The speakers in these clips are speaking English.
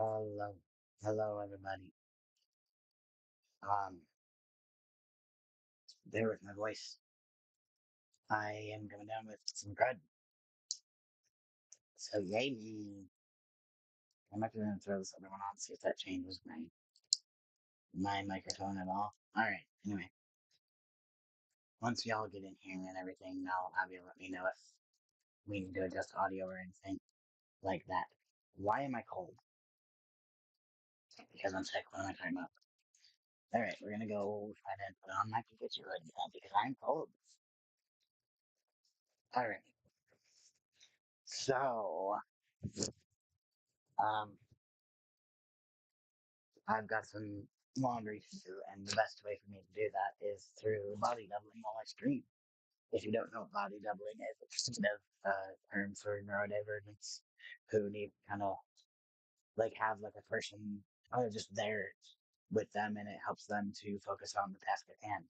Hello, hello, everybody. Um, Bear with my voice. I am coming down with some crud. So yay me. I'm actually gonna throw this other one on, see if that changes my microphone at all. Alright, anyway. Once y'all get in here and everything, I'll have you let me know if we need to adjust audio or anything like that. Why am I cold? Because I'm sick. What am I talking about? Alright, we're gonna go try to put on my Pikachu hood now because I'm cold. Alright. So, um, I've got some laundry to do, and the best way for me to do that is through body doubling while I stream. If you don't know what body doubling is, it's just a term for neurodivergents who need kind of like have like a person just there with them, and it helps them to focus on the task at hand.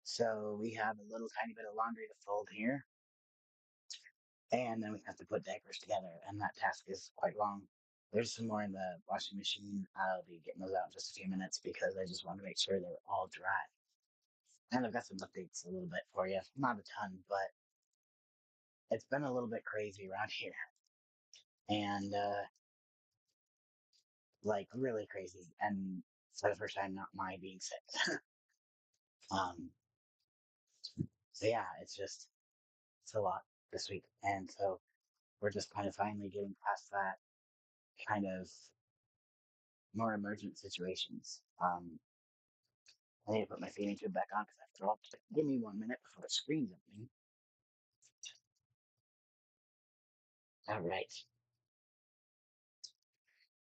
So we have a little tiny bit of laundry to fold here, and then we have to put diapers together, and that task is quite long. There's some more in the washing machine. I'll be getting those out in just a few minutes because I just want to make sure they're all dry. And I've got some updates a little bit for you. Not a ton, but it's been a little bit crazy around here. And like really crazy. And for the first time, not my being sick. um, so yeah, it's a lot this week. And so we're just kind of finally getting past that kind of more emergent situations. I need to put my feeding tube back on because I dropped it. Give me 1 minute before it screams at me. All right.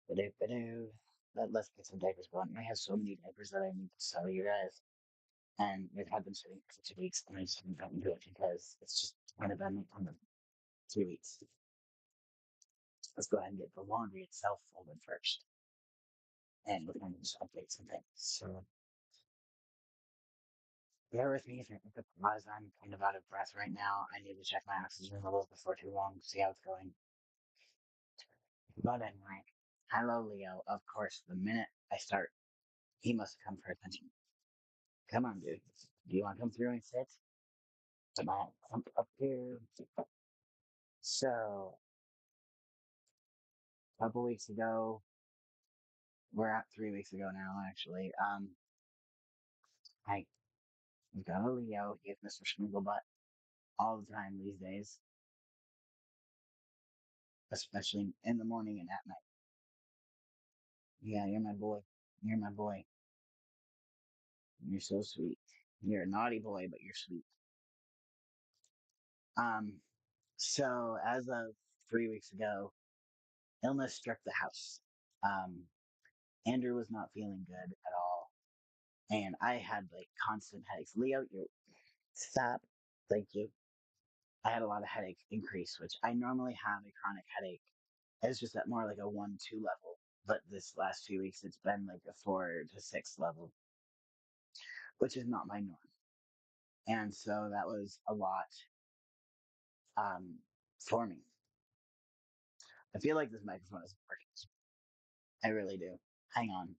Ba-do, ba-do. Let's get some diapers going. I have so many diapers that I need to sell you guys. And we've had them sitting for 2 weeks, and I just haven't gotten to it because it's just kind of been on the 2 weeks. Let's go ahead and get the laundry itself folded first. And we're going to just update some things. So bear with me if I think the pause. I'm kind of out of breath right now. I need to check my oxygen levels before too long to see how it's going. But anyway, hello, Leo. Of course, the minute I start, he must come for attention. Come on, dude. Do you want to come through and sit? Come on, come up here. So, a couple weeks ago, we're at 3 weeks ago now, actually. I got a Leo. He's Mr. Schmiggelbutt all the time these days, especially in the morning and at night. Yeah, you're my boy. You're my boy. You're so sweet. You're a naughty boy, but you're sweet. Um, so as of 3 weeks ago, illness struck the house. Um, Andrew was not feeling good at all, and I had like constant headaches. Leo, you stop. Thank you. I had a lot of headache increase, which I normally have a chronic headache. It's just at more like a 1, 2 level. But this last few weeks, it's been like a 4 to 6 level, which is not my norm. And so that was a lot um, for me. I feel like this microphone isn't working. I really do. Hang on.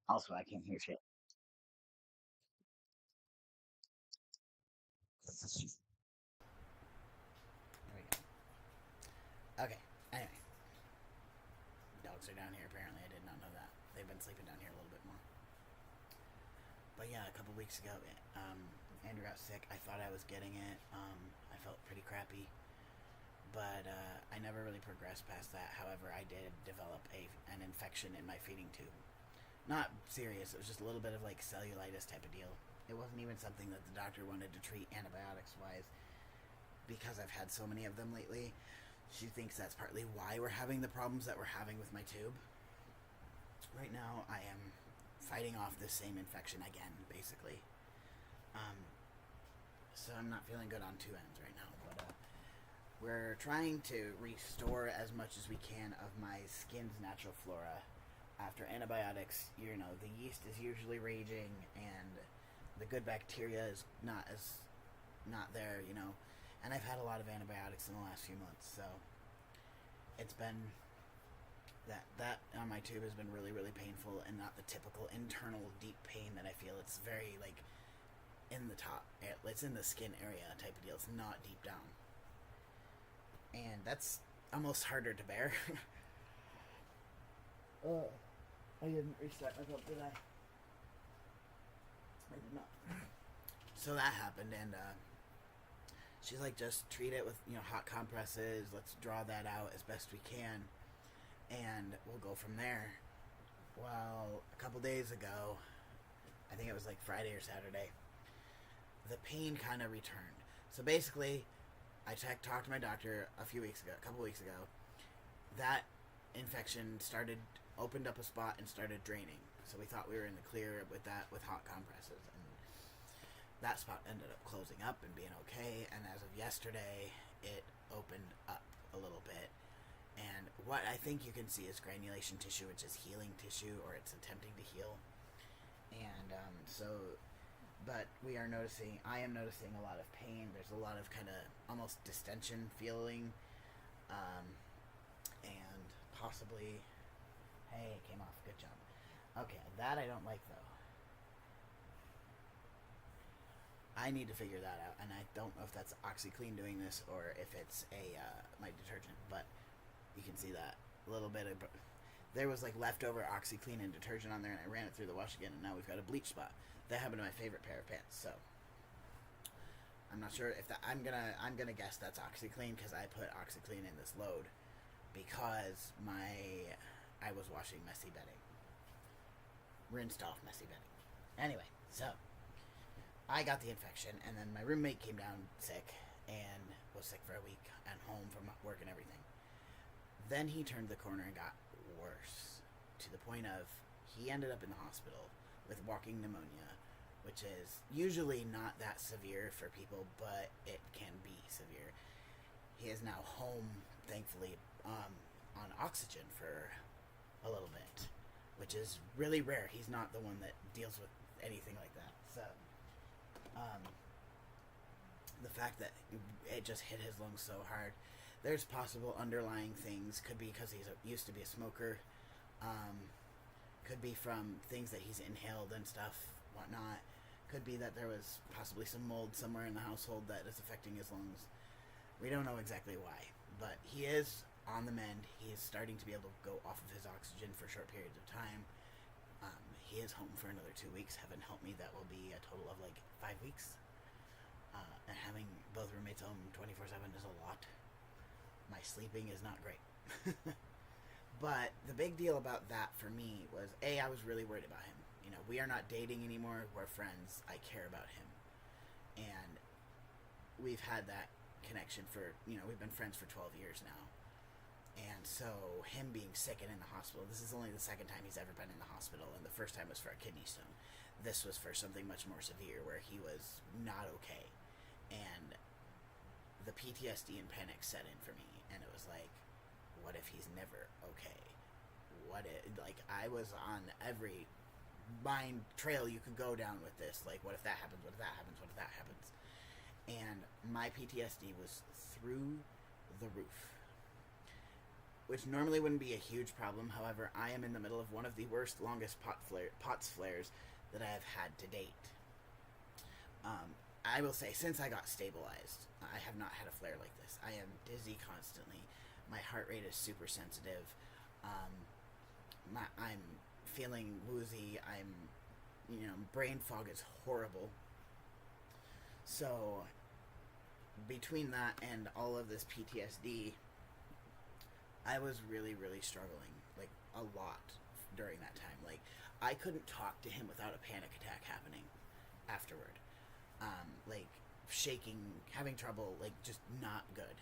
Also, I can't hear shit. There we go. Okay. Anyway, dogs are down here. Apparently, I did not know that. They've been sleeping down here a little bit more. But yeah, a couple weeks ago, Andrew got sick. I thought I was getting it. I felt pretty crappy, but I never really progressed past that. However, I did develop an infection in my feeding tube. Not serious. It was just a little bit of like cellulitis type of deal. It wasn't even something that the doctor wanted to treat antibiotics wise because I've had so many of them lately. She thinks that's partly why we're having the problems that we're having with my tube. Right now, I am fighting off this same infection again, basically. Um, so I'm not feeling good on two ends right now, but we're trying to restore as much as we can of my skin's natural flora. After antibiotics, the yeast is usually raging, and the good bacteria is not there. And I've had a lot of antibiotics in the last few months, so it's been That on my tube has been really, really painful, and not the typical internal deep pain that I feel. It's very like in the top. It's in the skin area type of deal. It's not deep down, and that's almost harder to bear. Oh, I didn't restart my phone, did I? I did not. So that happened, and she's like, just treat it with hot compresses. Let's draw that out as best we can, and we'll go from there. Well, a couple days ago, I think it was like Friday or Saturday, the pain kind of returned. So basically, I talked to my doctor a couple weeks ago. That infection opened up a spot and started draining. So we thought we were in the clear with that with hot compresses. And that spot ended up closing up and being okay. And as of yesterday, it opened up a little bit. And what I think you can see is granulation tissue, which is healing tissue, or it's attempting to heal. And but I am noticing a lot of pain. There's a lot of kind of almost distension feeling, and possibly, hey, it came off, good job. Okay, that I don't like though. I need to figure that out, and I don't know if that's OxyClean doing this or if it's my detergent, but you can see that a little bit of, there was like leftover OxyClean and detergent on there, and I ran it through the wash again, and now we've got a bleach spot. That happened to my favorite pair of pants, so I'm not sure if that. I'm gonna guess that's OxyClean, because I put OxyClean in this load because I was washing messy bedding, rinsed off messy bedding. Anyway, so I got the infection, and then my roommate came down sick and was sick for a week and home from work and everything. Then he turned the corner and got worse, to the point of he ended up in the hospital with walking pneumonia, which is usually not that severe for people, but it can be severe. He is now home, thankfully, on oxygen for a little bit, which is really rare. He's not the one that deals with anything like that. So, the fact that it just hit his lungs so hard, there's possible underlying things. Could be because he used to be a smoker. Could be from things that he's inhaled and stuff, whatnot. Could be that there was possibly some mold somewhere in the household that is affecting his lungs. We don't know exactly why, but he is on the mend. He is starting to be able to go off of his oxygen for short periods of time. He is home for another 2 weeks. Heaven help me, that will be a total of like 5 weeks. And having both roommates home 24/7 is a lot. My sleeping is not great. But the big deal about that for me was, I was really worried about him. We are not dating anymore. We're friends. I care about him. And we've had that connection for, we've been friends for 12 years now. And so him being sick and in the hospital, this is only the second time he's ever been in the hospital, and the first time was for a kidney stone. This was for something much more severe, where he was not okay. And the PTSD and panic set in for me, and it was like, what if he's never okay? What if, I was on every mind trail you could go down with this. Like, what if that happens? What if that happens? What if that happens? And my PTSD was through the roof, which normally wouldn't be a huge problem. However, I am in the middle of one of the worst, longest POTS flares that I have had to date. I will say, since I got stabilized, I have not had a flare like this. I am dizzy constantly. My heart rate is super sensitive. I'm feeling woozy. Brain fog is horrible. So, between that and all of this PTSD, I was really, really struggling, like, a lot during that time. Like, I couldn't talk to him without a panic attack happening afterward. Like, shaking, having trouble, like, just not good.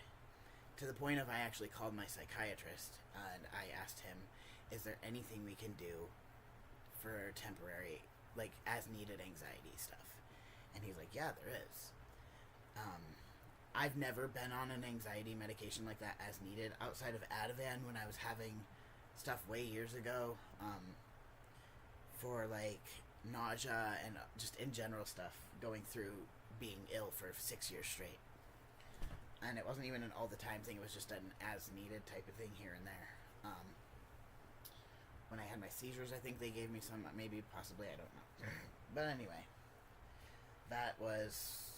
To the point of I actually called my psychiatrist, and I asked him, is there anything we can do for temporary, like, as-needed anxiety stuff? And he's like, yeah, there is. I've never been on an anxiety medication like that as needed, outside of Ativan when I was having stuff way years ago, for, like, nausea and just in general stuff, going through being ill for 6 years straight. And it wasn't even an all the time thing, it was just an as needed type of thing here and there. When I had my seizures, I think they gave me some, maybe, possibly, I don't know. But anyway, that was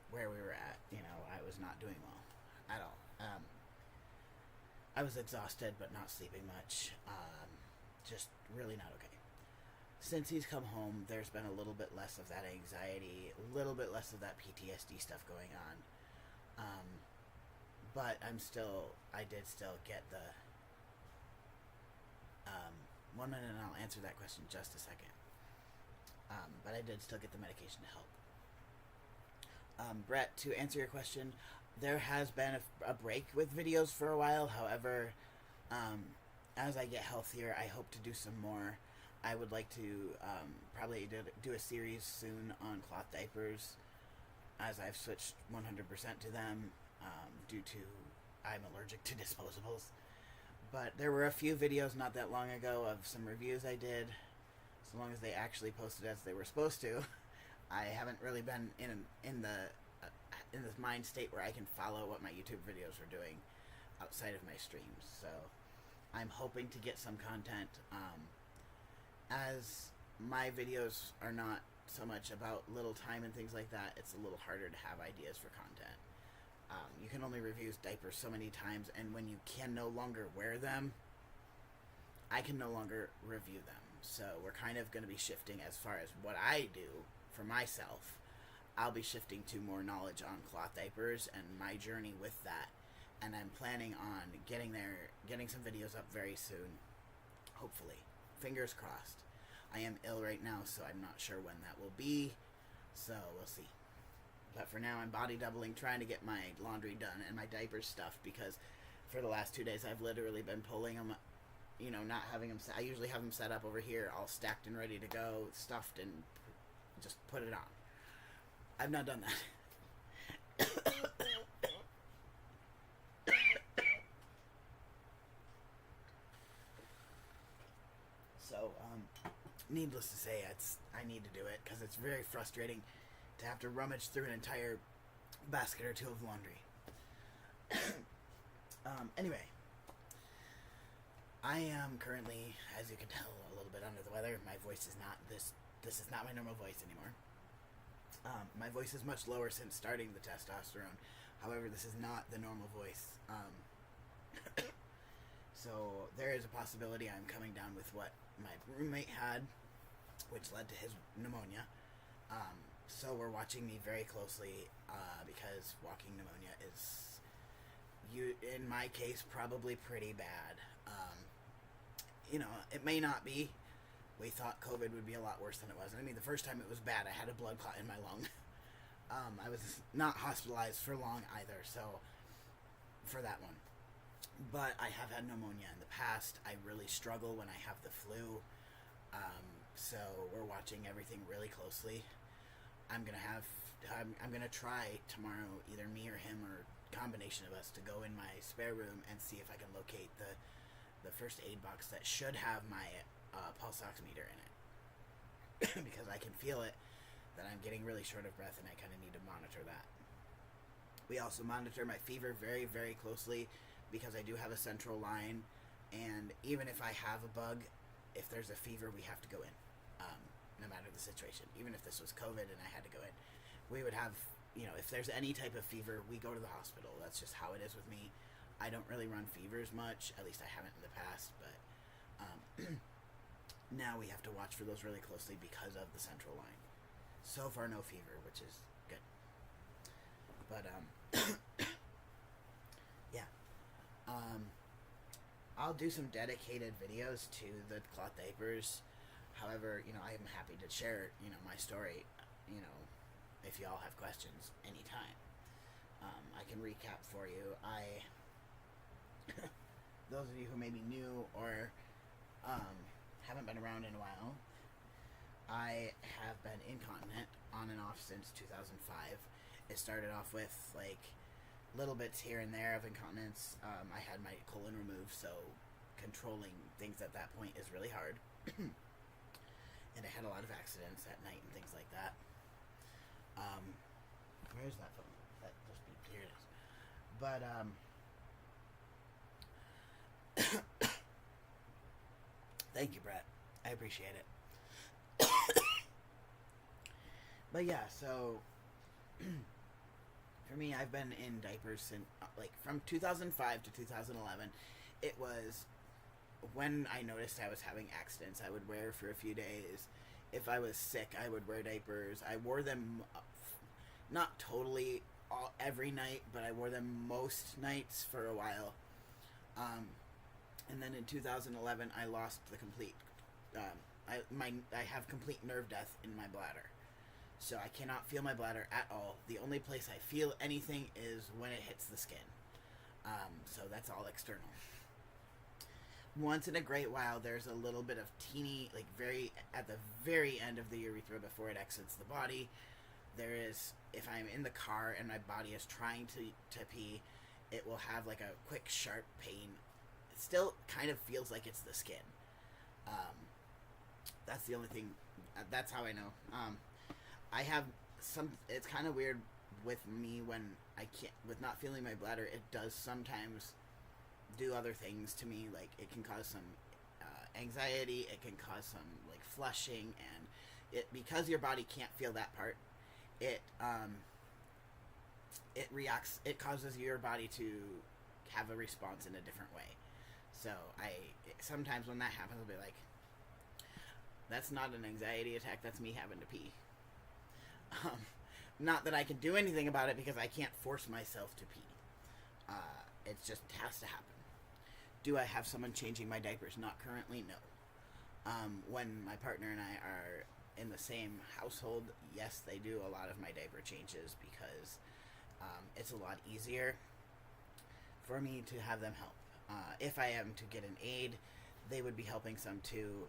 where we were at. You know, I was not doing well at all. I was exhausted, but not sleeping much. Just really not okay. Since he's come home, there's been a little bit less of that anxiety, a little bit less of that PTSD stuff going on. But I did still get the, 1 minute and I'll answer that question in just a second. But I did still get the medication to help. Brett, to answer your question, there has been a break with videos for a while. However, as I get healthier, I hope to do some more. I would like to probably do a series soon on cloth diapers, as I've switched 100% to them due to I'm allergic to disposables. But there were a few videos not that long ago of some reviews I did, as long as they actually posted as they were supposed to. I haven't really been in this mind state where I can follow what my YouTube videos are doing outside of my streams. So I'm hoping to get some content. As my videos are not so much about little time and things like that, it's a little harder to have ideas for content. You can only review diapers so many times, and when you can no longer wear them, I can no longer review them. So we're kind of going to be shifting as far as what I do for myself. I'll be shifting to more knowledge on cloth diapers and my journey with that. And I'm planning on getting some videos up very soon. Hopefully. Fingers crossed. I am ill right now, so I'm not sure when that will be. So we'll see. But for now, I'm body doubling, trying to get my laundry done and my diapers stuffed, because for the last 2 days I've literally been pulling them, you know, not having them. I usually have them set up over here, all stacked and ready to go, stuffed, and just put it on. I've not done that. So, needless to say, I need to do it, because it's very frustrating to have to rummage through an entire basket or two of laundry. Anyway, I am currently, as you can tell, a little bit under the weather. My voice is not this is not my normal voice anymore. My voice is much lower since starting the testosterone. However, this is not the normal voice. So there is a possibility I'm coming down with what my roommate had, which led to his pneumonia. So we're watching me very closely, because walking pneumonia is, in my case, probably pretty bad. You know, it may not be. We thought COVID would be a lot worse than it was. I mean, the first time it was bad, I had a blood clot in my lung. I was not hospitalized for long either, so for that one. But I have had pneumonia in the past. I really struggle when I have the flu. So we're watching everything really closely. I'm gonna try tomorrow, either me or him or a combination of us, to go in my spare room and see if I can locate the first aid box that should have my pulse oximeter in it. Because I can feel it, that I'm getting really short of breath, and I kind of need to monitor that. We also monitor my fever very, very closely, because I do have a central line, and even if I have a bug, if there's a fever, we have to go in, no matter the situation. Even if this was COVID and I had to go in, we would have, you know, if there's any type of fever, we go to the hospital. That's just how it is with me. I don't really run fevers much, at least I haven't in the past, but now we have to watch for those really closely because of the central line. So far, no fever, which is good. But, yeah. I'll do some dedicated videos to the cloth diapers. However, you know, I am happy to share, you know, my story, you know, if y'all have questions anytime. I can recap for you. Those of you who may be new or haven't been around in a while, I have been incontinent on and off since 2005. It started off with, like, little bits here and there of incontinence. I had my colon removed, so controlling things at that point is really hard. And I had a lot of accidents at night and things like that. Where's that phone? That just beeped. Here it is. But, Thank you, Brett. I appreciate it. But yeah, so for me, I've been in diapers since like from 2005 to 2011. It was when I noticed I was having accidents. I would wear for a few days. If I was sick, I would wear diapers. I wore them not totally every night, but I wore them most nights for a while. Um, and then in 2011, I lost the complete. I have complete nerve death in my bladder, so I cannot feel my bladder at all. The only place I feel anything is when it hits the skin. So that's all external. Once in a great while, there's a little bit of teeny, like very at the very end of the urethra before it exits the body. There is, if I'm in the car and my body is trying to pee, it will have like a quick sharp pain. It still kind of feels like it's the skin. That's the only thing. That's how I know. I have some. It's kind of weird with me when I can't, with not feeling my bladder. It does sometimes do other things to me. Like it can cause some anxiety. It can cause some like flushing, and it because your body can't feel that part. It reacts. It causes your body to have a response in a different way. So sometimes when that happens, I'll be like, "That's not an anxiety attack. That's me having to pee." Not that I can do anything about it because I can't force myself to pee. It just has to happen. Do I have someone changing my diapers? Not currently, no. When my partner and I are in the same household, yes, they do a lot of my diaper changes because it's a lot easier for me to have them help. If I am to get an aide, they would be helping some too.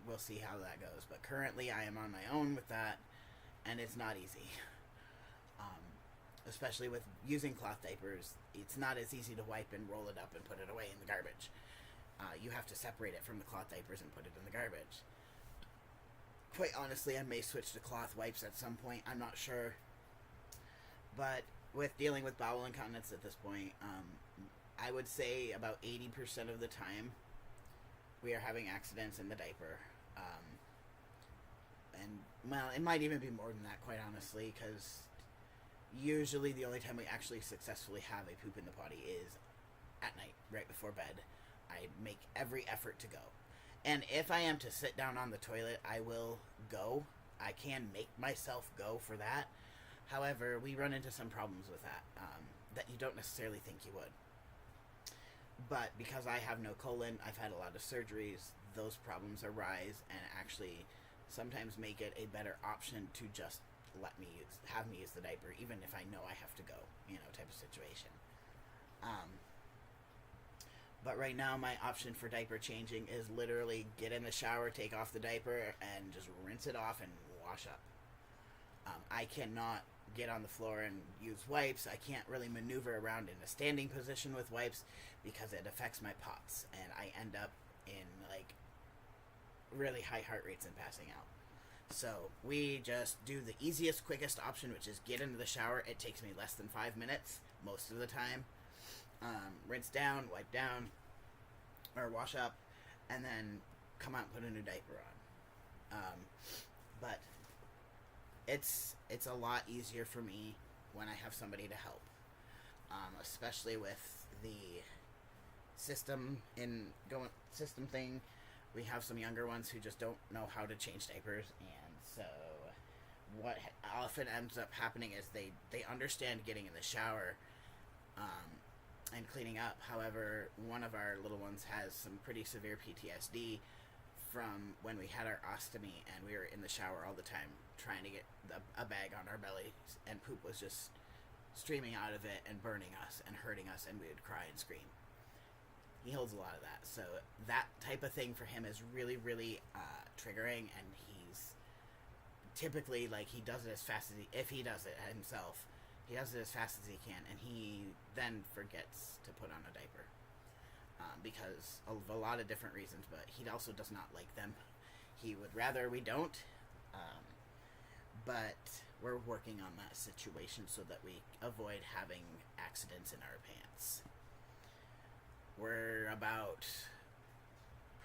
We'll see how that goes. But currently I am on my own with that, and it's not easy. Especially with using cloth diapers, it's not as easy to wipe and roll it up and put it away in the garbage. You have to separate it from the cloth diapers and put it in the garbage. Quite honestly, I may switch to cloth wipes at some point. I'm not sure. But with dealing with bowel incontinence at this point, I would say about 80% of the time we are having accidents in the diaper. And, well, it might even be more than that, quite honestly, because usually the only time we actually successfully have a poop in the potty is at night, right before bed. I make every effort to go. And if I am to sit down on the toilet, I will go. I can make myself go for that. However, we run into some problems with that that you don't necessarily think you would. But because I have no colon, I've had a lot of surgeries, those problems arise and actually sometimes make it a better option to just have me use the diaper, even if I know I have to go, type of situation. But right now, my option for diaper changing is literally get in the shower, take off the diaper, and just rinse it off and wash up. I cannot get on the floor and use wipes. I can't really maneuver around in a standing position with wipes because it affects my POTS, and I end up in like really high heart rates and passing out. So we just do the easiest, quickest option, which is get into the shower. It takes me less than 5 minutes most of the time. Rinse down, wipe down, or wash up, and then come out and put a new diaper on. But it's a lot easier for me when I have somebody to help, especially with the system thing. We have some younger ones who just don't know how to change diapers, and so what often ends up happening is they understand getting in the shower and cleaning up. However, one of our little ones has some pretty severe PTSD from when we had our ostomy, and we were in the shower all the time trying to get a bag on our bellies, and poop was just streaming out of it and burning us and hurting us, and we would cry and scream. He holds a lot of that, so that type of thing for him is really, really triggering, and he's typically, like, he does it as fast as if he does it himself, he does it as fast as he can, and he then forgets to put on a diaper, because of a lot of different reasons, but he also does not like them. He would rather we don't, but we're working on that situation so that we avoid having accidents in our pants. We're about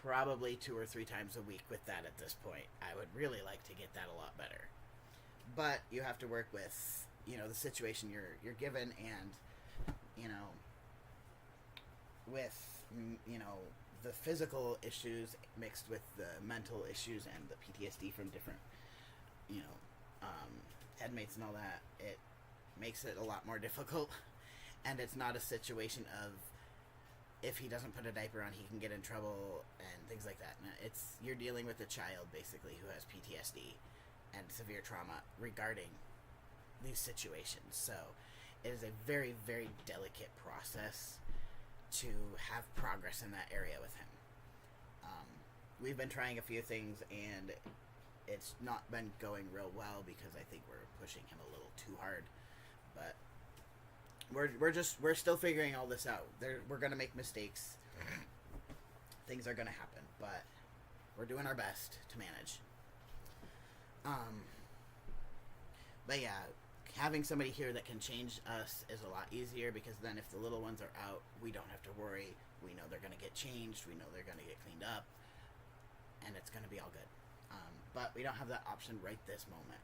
probably 2 or 3 times a week with that at this point. I would really like to get that a lot better. But you have to work with, the situation you're given, and, with, the physical issues mixed with the mental issues and the PTSD from different, headmates and all that, it makes it a lot more difficult. And it's not a situation of, if he doesn't put a diaper on, he can get in trouble and things like that. You're dealing with a child, basically, who has PTSD and severe trauma regarding these situations. So it is a very, very delicate process to have progress in that area with him. We've been trying a few things, and it's not been going real well because I think we're pushing him a little too hard. But we're still figuring all this out. We're gonna make mistakes. Things are gonna happen, but we're doing our best to manage. But yeah, having somebody here that can change us is a lot easier, because then if the little ones are out, we don't have to worry. We know they're gonna get changed. We know they're gonna get cleaned up, and it's gonna be all good. But we don't have that option right this moment.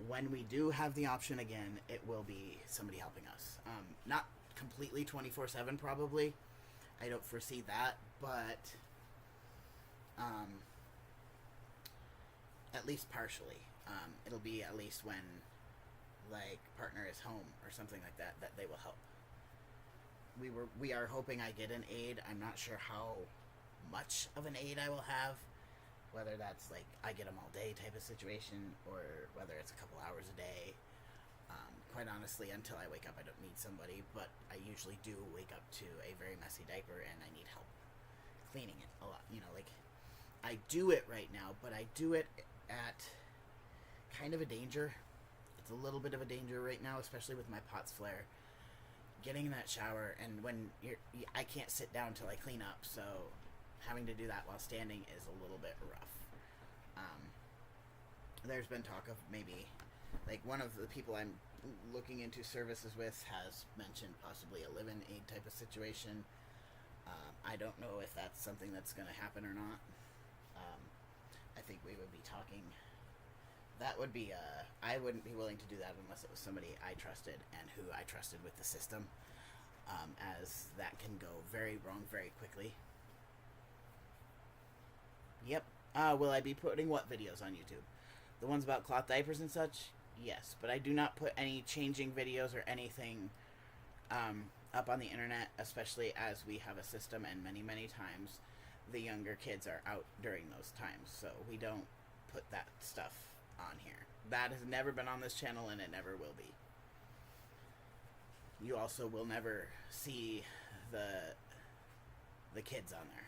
When we do have the option again, it will be somebody helping us. Not completely 24/7, probably. I don't foresee that, but at least partially. It'll be at least when, like, partner is home or something like that, that they will help. We are hoping I get an aide. I'm not sure how much of an aide I will have. Whether that's like I get them all day type of situation, or whether it's a couple hours a day. Quite honestly, until I wake up, I don't need somebody, but I usually do wake up to a very messy diaper, and I need help cleaning it a lot. I do it right now, but I do it at kind of a danger. It's a little bit of a danger right now, especially with my POTS flare. Getting in that shower, and when I can't sit down till I clean up, so having to do that while standing is a little bit rough. There's been talk of maybe, like, one of the people I'm looking into services with has mentioned possibly a live-in aid type of situation. I don't know if that's something that's going to happen or not. I think we would be talking. That would be, I wouldn't be willing to do that unless it was somebody I trusted and who I trusted with the system, as that can go very wrong very quickly. Yep. Will I be putting what videos on YouTube? The ones about cloth diapers and such? Yes, but I do not put any changing videos or anything up on the internet, especially as we have a system, and many, many times the younger kids are out during those times, so we don't put that stuff on here. That has never been on this channel, and it never will be. You also will never see the kids on there.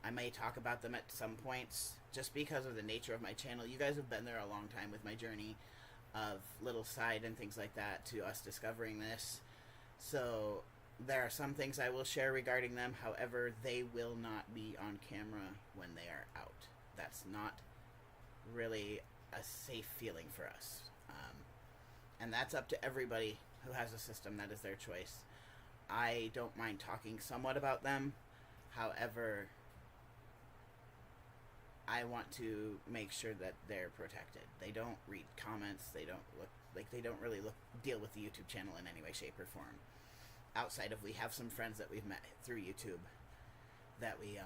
I may talk about them at some points, just because of the nature of my channel. You guys have been there a long time with my journey of little side and things like that to us discovering this. So there are some things I will share regarding them. However, they will not be on camera when they are out. That's not really a safe feeling for us. And that's up to everybody who has a system. That is their choice. I don't mind talking somewhat about them. However, I want to make sure that they're protected. They don't read comments. They don't look like they don't really deal with the YouTube channel in any way, shape, or form. Outside of, we have some friends that we've met through YouTube that we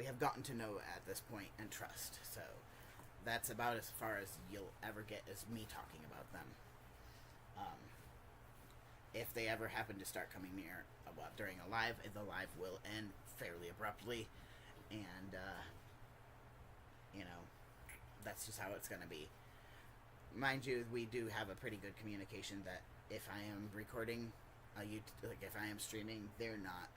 have gotten to know at this point and trust. So that's about as far as you'll ever get, as me talking about them. If they ever happen to start coming near during a live, the live will end fairly abruptly, and that's just how it's going to be. Mind you, we do have a pretty good communication that if I am recording if I am streaming, they're not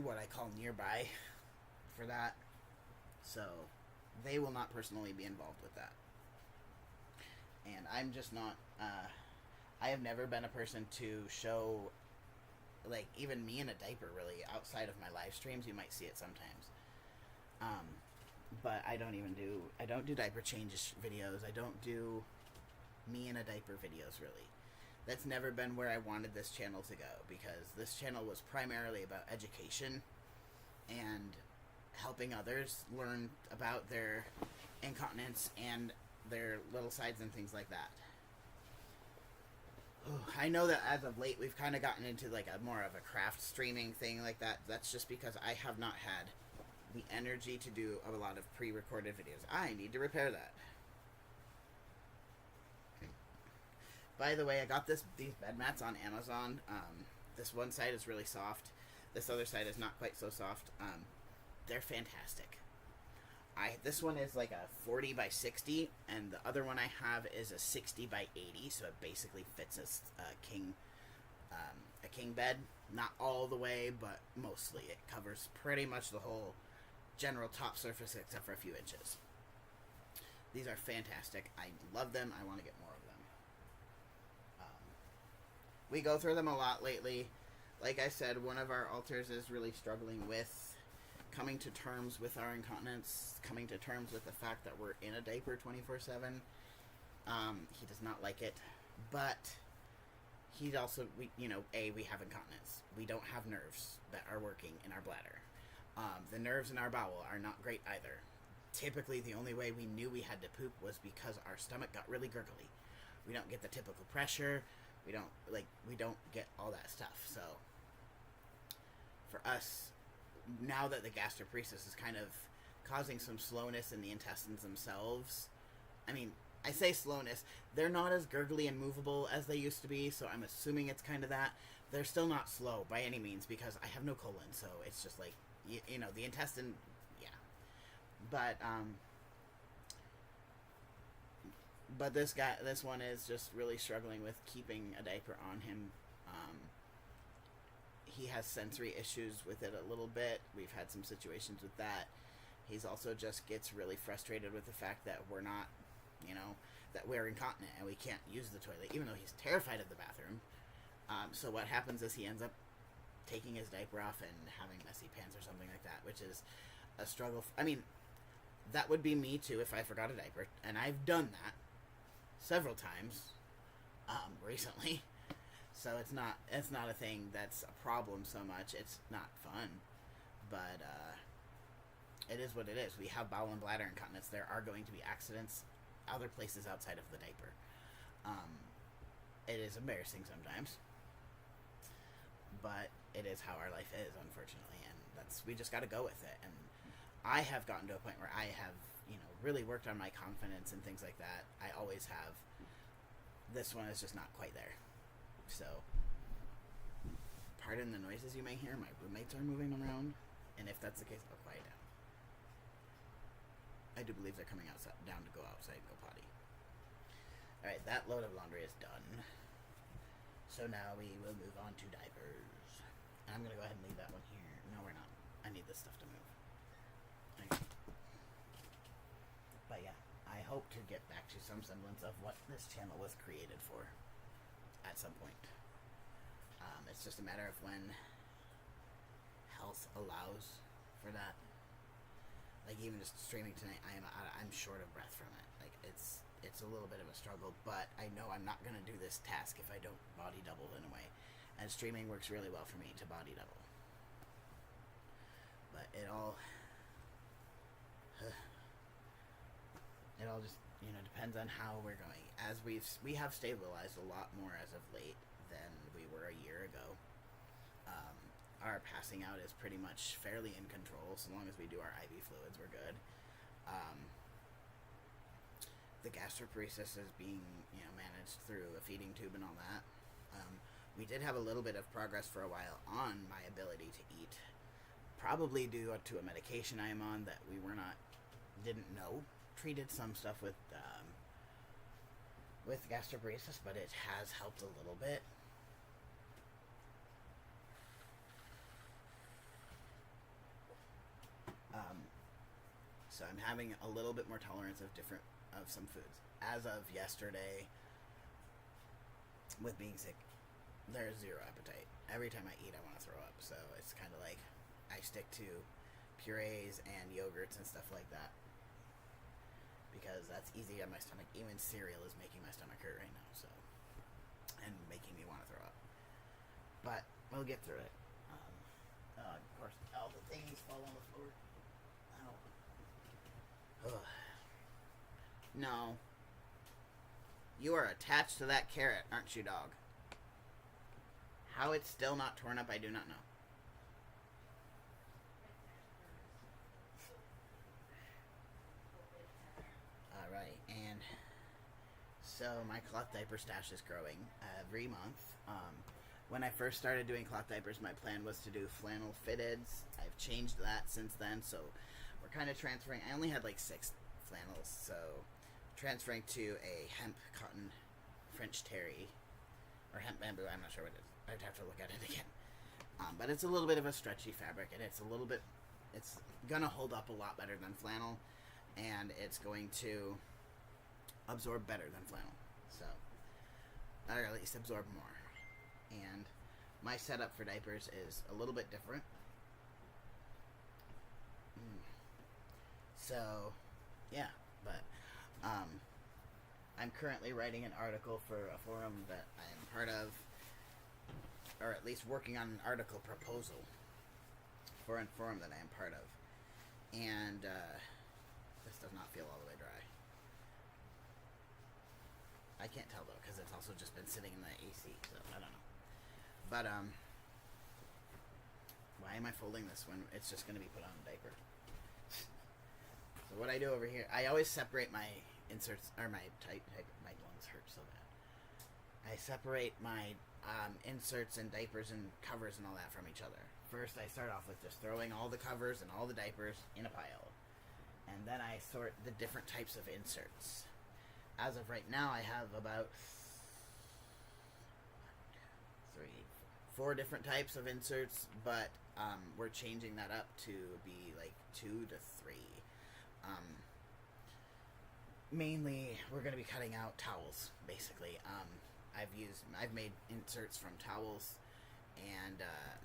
what I call nearby for that, so they will not personally be involved with that. And I'm just not, I have never been a person to show, like, even me in a diaper, really, outside of my live streams. You might see it sometimes. But I don't do diaper changes videos. I don't do me in a diaper videos, really. That's never been where I wanted this channel to go, because this channel was primarily about education and helping others learn about their incontinence and their little sides and things like that. I know that as of late we've kind of gotten into like a more of a craft streaming thing like that. That's just because I have not had the energy to do a lot of pre-recorded videos. I need to repair that. By the way, I got these bed mats on Amazon. This one side is really soft. This other side is not quite so soft. They're fantastic. This one is like a 40 by 60, and the other one I have is a 60 by 80, so it basically fits a king bed. Not all the way, but mostly. It covers pretty much the whole general top surface except for a few inches. These are fantastic. I love them. I want to get more of them. We go through them a lot lately. Like I said, one of our alters is really struggling with coming to terms with our incontinence, coming to terms with the fact that we're in a diaper 24/7. He does not like it, but he also, we have incontinence. We don't have nerves that are working in our bladder. The nerves in our bowel are not great either. Typically, the only way we knew we had to poop was because our stomach got really gurgly. We don't get the typical pressure. We don't get all that stuff. So, for us, now that the gastroparesis is kind of causing some slowness in the intestines themselves, I mean, I say slowness, they're not as gurgly and movable as they used to be, so I'm assuming it's kind of that. They're still not slow by any means, because I have no colon, so it's just like, the intestine, yeah. But this one is just really struggling with keeping a diaper on him. He has sensory issues with it a little bit. We've had some situations with that. He's also just gets really frustrated with the fact that we're not, that we're incontinent and we can't use the toilet, even though he's terrified of the bathroom. So what happens is he ends up taking his diaper off and having messy pants or something like that, which is a struggle. I mean, that would be me too if I forgot a diaper, and I've done that several times recently. So it's not a thing that's a problem so much. It's not fun, but it is what it is. We have bowel and bladder incontinence. There are going to be accidents other places outside of the diaper. It is embarrassing sometimes, but it is how our life is, unfortunately, and we just got to go with it. And I have gotten to a point where I have, really worked on my confidence and things like that. I always have. This one is just not quite there. So, pardon the noises you may hear. My roommates are moving around, and if that's the case, I'll quiet down. I do believe they're coming down to go outside and go potty. Alright, that load of laundry is done. So now we will move on to diapers. And I'm going to go ahead and leave that one here. No, we're not. I need this stuff to move. Okay. But yeah, I hope to get back to some semblance of what this channel was created for at some point. It's just a matter of when health allows for that. Like, even just streaming tonight, I'm short of breath from it. Like, it's a little bit of a struggle, but I know I'm not going to do this task if I don't body double in a way. And streaming works really well for me to body double. But it all just, depends on how we're going. As we have stabilized a lot more as of late than we were a year ago. Our passing out is pretty much fairly in control. So long as we do our IV fluids, we're good. The gastroparesis is being, managed through a feeding tube and all that. We did have a little bit of progress for a while on my ability to eat. Probably due to a medication I am on that we didn't know treated some stuff with gastroparesis, but it has helped a little bit. So I'm having a little bit more tolerance of some foods. As of yesterday, with being sick, there's zero appetite. Every time I eat, I want to throw up. So it's kind of like I stick to purees and yogurts and stuff like that, because that's easy on my stomach. Even cereal is making my stomach hurt right now. So, and making but we'll get through it. Of course, all the things fall on the floor. Ow. Ugh. No. You are attached to that carrot, aren't you, dog? How it's still not torn up, I do not know. Alright, and so my cloth diaper stash is growing every month. When I first started doing cloth diapers, my plan was to do flannel fitteds. I've changed that since then, so we're kind of transferring. I only had like 6 flannels, so transferring to a hemp cotton French terry, or hemp bamboo, I'm not sure what it is. I'd have to look at it again. But it's a little bit of a stretchy fabric, and it's going to hold up a lot better than flannel, and it's going to absorb better than flannel, so, or at least absorb more. And my setup for diapers is a little bit different. So, yeah, but I'm currently writing an article for a forum that I am part of, or at least working on an article proposal for a forum that I am part of. And this does not feel all the way dry. I can't tell though, because it's also just been sitting in the AC, so I don't know. But why am I folding this when it's just going to be put on a diaper? So what I do over here, I always separate my inserts, or my my lungs hurt so bad. I separate my inserts and diapers and covers and all that from each other. First, I start off with just throwing all the covers and all the diapers in a pile. And then I sort the different types of inserts. As of right now, I have about 4 different types of inserts, but we're changing that up to be like 2 to 3. Mainly, we're going to be cutting out towels, basically. I've made inserts from towels, and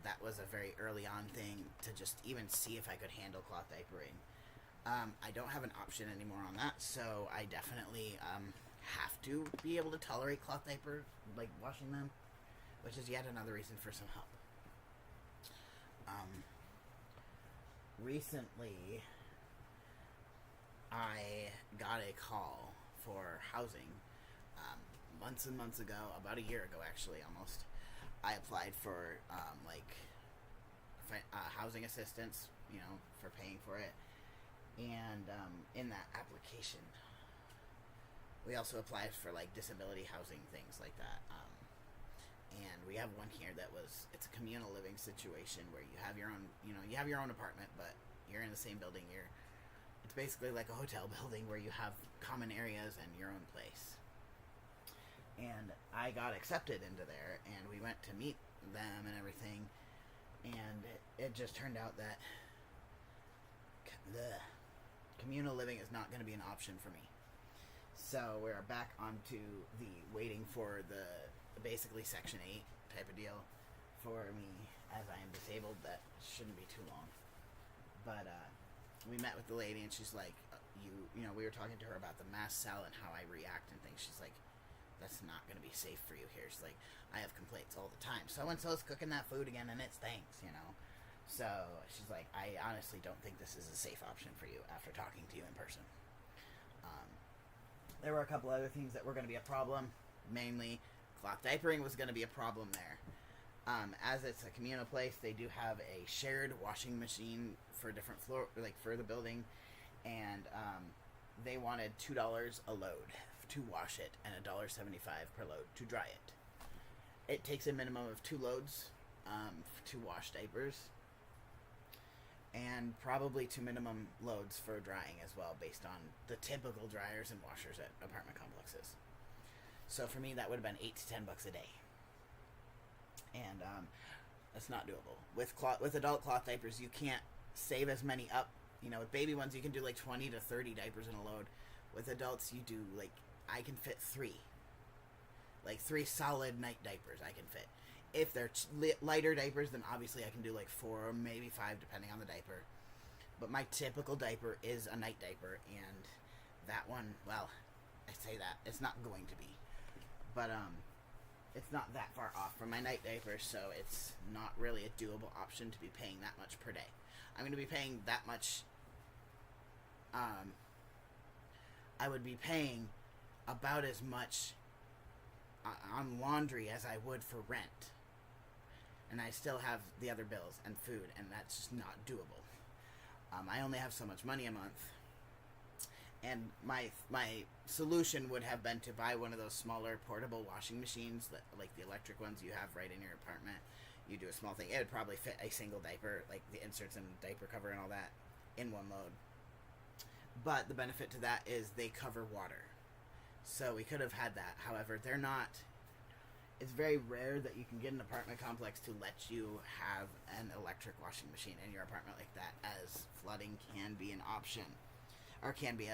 that was a very early on thing to just even see if I could handle cloth diapering. I don't have an option anymore on that, so I definitely have to be able to tolerate cloth diaper, like washing them, which is yet another reason for some help. Recently, I got a call for housing. Months and months ago, about a year ago actually, almost, I applied for housing assistance, for paying for it. And in that application, we also applied for like disability housing, things like that. And we have one here it's a communal living situation where you have your own, you have your own apartment, but you're in the same building. It's basically like a hotel building where you have common areas and your own place. And I got accepted into there, and we went to meet them and everything, and it just turned out that the communal living is not going to be an option for me. So we're back onto the waiting for the basically Section 8 type of deal for me, as I am disabled. That shouldn't be too long. But we met with the lady, and she's like, we were talking to her about the mass cell and how I react and things. She's like, that's not going to be safe for you here. She's like, I have complaints all the time. So-and-so's cooking that food again, and it stinks, So she's like, I honestly don't think this is a safe option for you after talking to you in person. There were a couple other things that were going to be a problem. Mainly, cloth diapering was going to be a problem there. As it's a communal place, they do have a shared washing machine for different for the building, and they wanted $2 a load to wash it and $1.75 per load to dry it. It takes a minimum of 2 loads to wash diapers, and probably 2 minimum loads for drying as well, based on the typical dryers and washers at apartment complexes. So for me, that would have been $8 to $10 a day, and that's not doable. With adult cloth diapers, you can't save as many up. With baby ones, you can do like 20 to 30 diapers in a load. With adults, you do I can fit 3. Like 3 solid night diapers I can fit. If they're lighter diapers, then obviously I can do like 4 or maybe 5 depending on the diaper. But my typical diaper is a night diaper, and that one, well, I say that, it's not going to be. But it's not that far off from my night diaper, so it's not really a doable option to be paying that much per day. I'm going to be paying that much. I would be paying about as much on laundry as I would for rent. And I still have the other bills and food, and that's just not doable. I only have so much money a month. And my solution would have been to buy one of those smaller portable washing machines, that, like the electric ones you have right in your apartment. You do a small thing. It would probably fit a single diaper, like the inserts and diaper cover and all that, in one load. But the benefit to that is they cover water. So we could have had that. However, they're not... It's very rare that you can get an apartment complex to let you have an electric washing machine in your apartment like that, as flooding can be an option. Or can be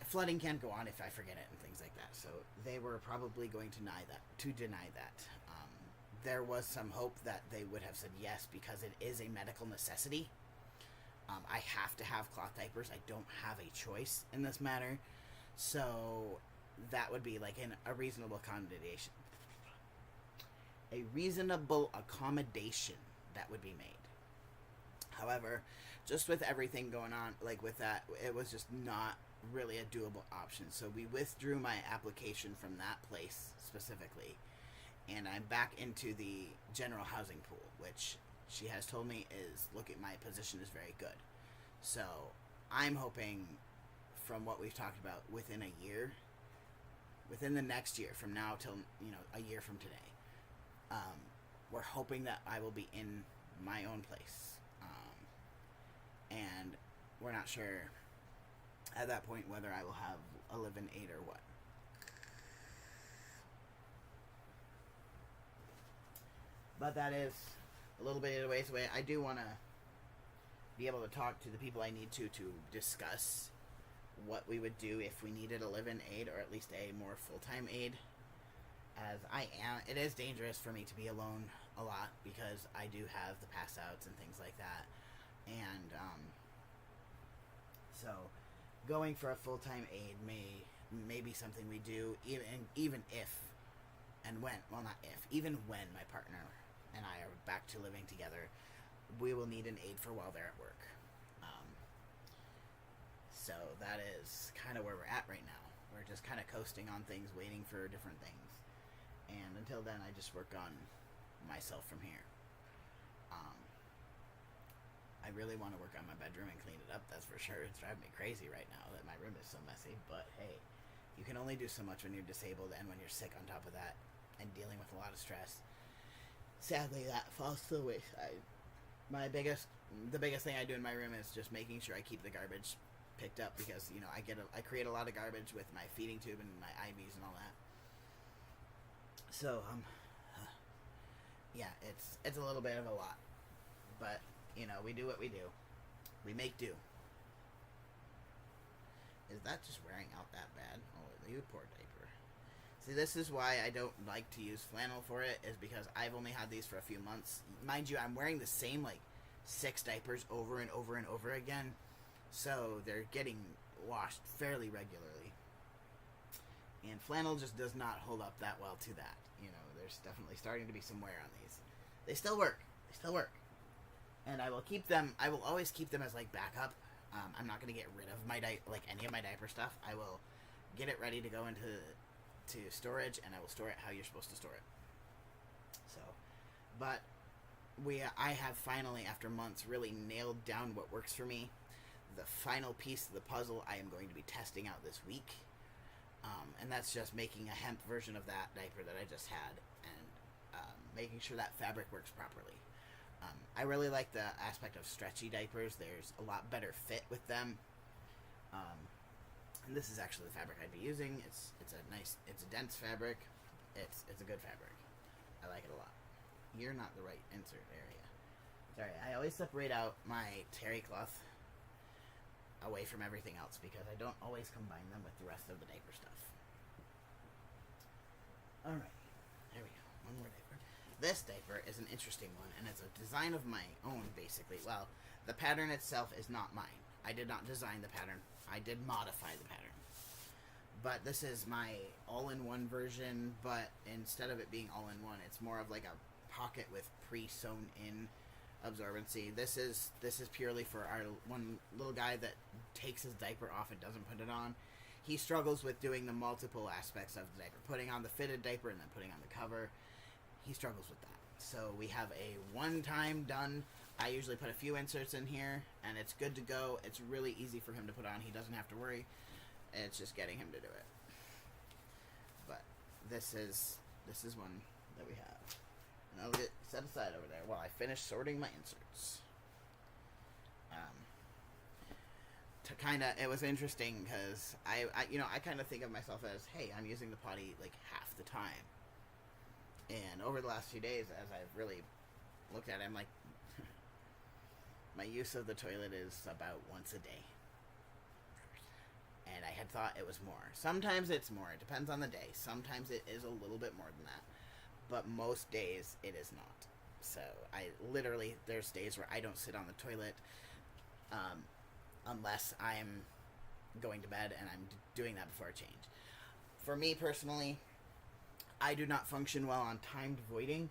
flooding can go on if I forget it and things like that. So they were probably going to deny that. There was some hope that they would have said yes, because it is a medical necessity. I have to have cloth diapers. I don't have a choice in this matter. So that would be like a reasonable accommodation. A reasonable accommodation that would be made. However, just with everything going on, like with that, it was just not really a doable option. So we withdrew my application from that place specifically, and I'm back into the general housing pool, which she has told me is, look, at my position is very good. So I'm hoping, from what we've talked about, within a year, within the next year, from now till, a year from today, we're hoping that I will be in my own place. And we're not sure at that point whether I will have a live-in aid or what. But that is a little bit of ways away. I do want to be able to talk to the people I need to discuss what we would do if we needed a live-in aid, or at least a more full-time aid. As it is dangerous for me to be alone a lot, because I do have the pass-outs and things like that. And so going for a full-time aid may be something we do, even if and when, well, not if, even when my partner and I are back to living together, we will need an aid for while they're at work. So that is kind of where we're at right now. We're just kind of coasting on things, waiting for different things. And until then, I just work on myself from here. I really want to work on my bedroom and clean it up, that's for sure. It's driving me crazy right now that my room is so messy. But hey, you can only do so much when you're disabled and when you're sick on top of that and dealing with a lot of stress. Sadly, that falls to the wayside. The biggest thing I do in my room is just making sure I keep the garbage picked up, because I create a lot of garbage with my feeding tube and my IVs and all that. So yeah, it's a little bit of a lot, but we do what we do. We make do. Is that just wearing out that bad? Oh, you poor diaper. See, this is why I don't like to use flannel for it, is because I've only had these for a few months. Mind you, I'm wearing the same 6 diapers over and over and over again, so they're getting washed fairly regularly. And flannel just does not hold up that well to that. There's definitely starting to be some wear on these. They still work. And I will keep them. I will always keep them as backup. I'm not going to get rid of my any of my diaper stuff. I will get it ready to go into storage, and I will store it how you're supposed to store it. So, but I have finally, after months, really nailed down what works for me. The final piece of the puzzle I am going to be testing out this week. And that's just making a hemp version of that diaper that I just had, and making sure that fabric works properly. I really like the aspect of stretchy diapers. There's a lot better fit with them. And this is actually the fabric I'd be using. It's a dense fabric. It's a good fabric. I like it a lot. You're not the right insert area. Sorry, I always separate out my terry cloth away from everything else, because I don't always combine them with the rest of the diaper stuff. Alright, there we go. One more diaper. This diaper is an interesting one, and it's a design of my own, basically. Well, the pattern itself is not mine. I did not design the pattern. I did modify the pattern. but this is my all-in-one version, but instead of it being all-in-one, it's more of like a pocket with pre-sewn in absorbency. This is purely for our one little guy that takes his diaper off and doesn't put it on. He struggles with doing the multiple aspects of the diaper, putting on the fitted diaper and then putting on the cover. He struggles with that. So we have a one-time done. I usually put a few inserts in here, and it's good to go. It's really easy for him to put on. He doesn't have to worry. It's just getting him to do it. But this is one that we have. And I'll get set aside over there while I finish sorting my inserts. It was interesting because I kind of think of myself as, hey, I'm using the potty like half the time. And over the last few days, as I've really looked at it, I'm like, my use of the toilet is about once a day. And I had thought it was more. Sometimes it's more. It depends on the day. Sometimes it is a little bit more than that. But most days, it is not. So, there's days where I don't sit on the toilet unless I'm going to bed and I'm doing that before I change. For me, personally, I do not function well on timed voiding.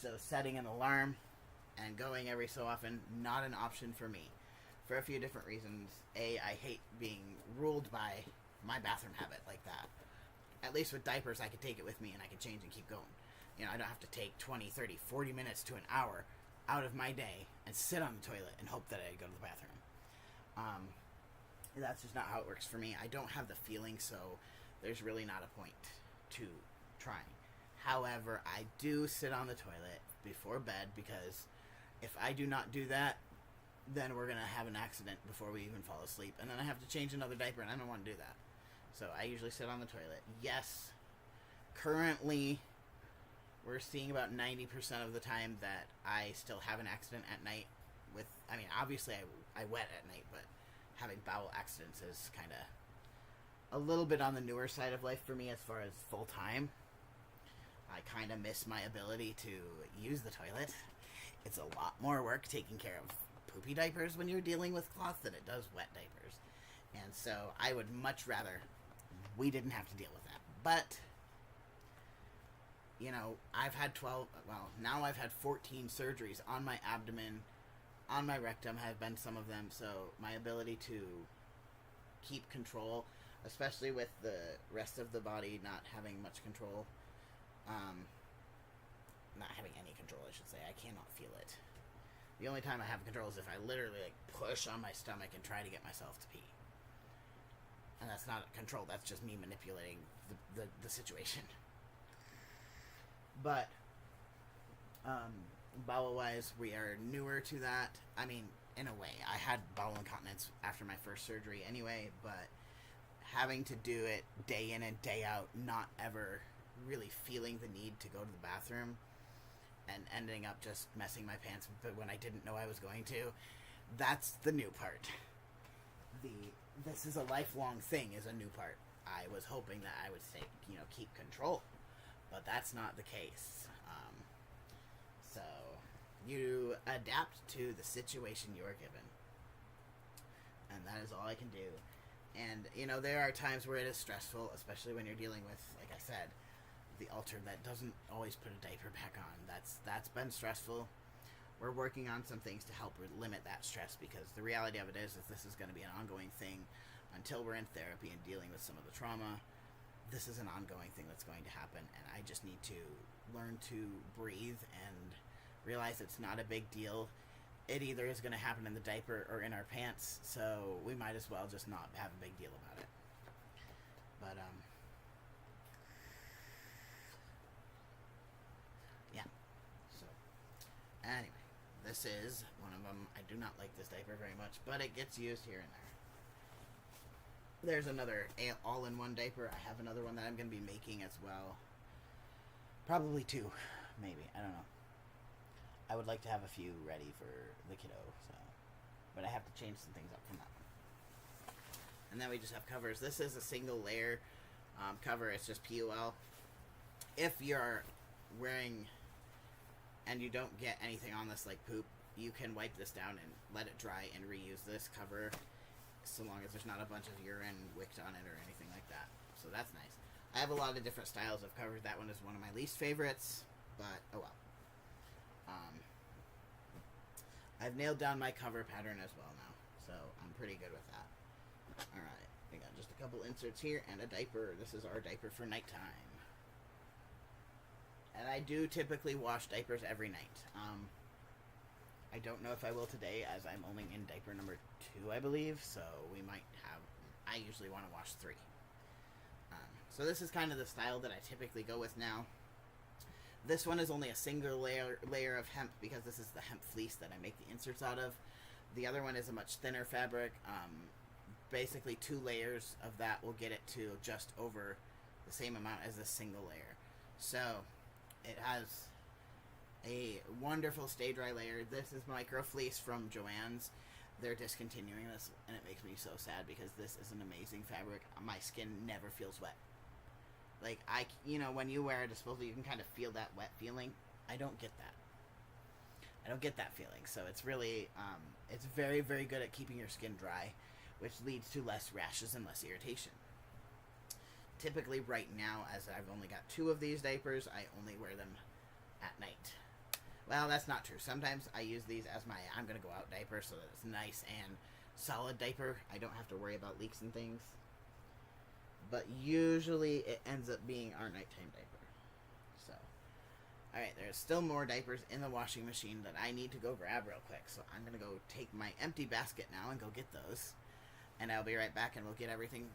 So, setting an alarm and going every so often, not an option for me. For a few different reasons. A, I hate being ruled by my bathroom habit like that. At least with diapers, I could take it with me and I can change and keep going. You know, I don't have to take 20, 30, 40 minutes to an hour out of my day and sit on the toilet and hope that I go to the bathroom. That's just not how it works for me. I don't have the feeling, so there's really not a point to trying. However, I do sit on the toilet before bed because if I do not do that, then we're going to have an accident before we even fall asleep. And then I have to change another diaper, and I don't want to do that. So I usually sit on the toilet. Yes, currently, we're seeing about 90% of the time that I still have an accident at night. Obviously I wet at night, but having bowel accidents is kind of a little bit on the newer side of life for me as far as full time. I kind of miss my ability to use the toilet. It's a lot more work taking care of poopy diapers when you're dealing with cloth than it does wet diapers. And so I would much rather we didn't have to deal with that. But, I've had now I've had 14 surgeries on my abdomen, on my rectum have been some of them, so my ability to keep control, especially with the rest of the body not having much control, not having any control, I should say. I cannot feel it. The only time I have control is if I literally push on my stomach and try to get myself to pee. And that's not control, that's just me manipulating the situation. But, bowel-wise, we are newer to that. I mean, in a way, I had bowel incontinence after my first surgery anyway, but having to do it day in and day out, not ever really feeling the need to go to the bathroom, and ending up just messing my pants when I didn't know I was going to, that's the new part. This is a lifelong thing is a new part. I was hoping that I would keep control, but that's not the case. So you adapt to the situation you are given, and that is all I can do. And there are times where it is stressful, especially when you're dealing with, like I said, the altar that doesn't always put a diaper back on. That's been stressful. We're working on some things to help limit that stress, because the reality of it is this is going to be an ongoing thing until we're in therapy and dealing with some of the trauma. This is an ongoing thing that's going to happen, and I just need to learn to breathe and realize it's not a big deal. It either is going to happen in the diaper or in our pants, so we might as well just not have a big deal about it. But, yeah. So, anyway, this is one of them. I do not like this diaper very much, but it gets used here and there. There's another all-in-one diaper. I have another one that I'm going to be making as well. Probably two, maybe. I don't know. I would like to have a few ready for the kiddo, but I have to change some things up from that one. And then we just have covers. This is a single layer cover. It's just POL. If you're wearing and you don't get anything on this like poop, you can wipe this down and let it dry and reuse this cover, so long as there's not a bunch of urine wicked on it or anything like that. so that's nice. I have a lot of different styles of covers. That one is one of my least favorites, but oh well. I've nailed down my cover pattern as well now, so I'm pretty good with that. Alright, we got just a couple inserts here and a diaper. This is our diaper for nighttime. And I do typically wash diapers every night. I don't know if I will today, as I'm only in diaper number 2, I believe, so we might have... I usually want to wash 3. So this is kind of the style that I typically go with now. This one is only a single layer of hemp because this is the hemp fleece that I make the inserts out of. The other one is a much thinner fabric. Basically 2 layers of that will get it to just over the same amount as a single layer. So it has a wonderful stay dry layer. This is micro fleece from Joann's. They're discontinuing this, and it makes me so sad because this is an amazing fabric. My skin never feels wet. Like, when you wear a disposable, you can kind of feel that wet feeling. I don't get that. I don't get that feeling. So it's really, it's very, very good at keeping your skin dry, which leads to less rashes and less irritation. Typically, right now, as I've only got 2 of these diapers, I only wear them at night. Well, that's not true. Sometimes I use these as my I'm going to go out diaper so that it's nice and solid diaper. I don't have to worry about leaks and things. But usually it ends up being our nighttime diaper. So, alright, there's still more diapers in the washing machine that I need to go grab real quick. So I'm going to go take my empty basket now and go get those. And I'll be right back and we'll get everything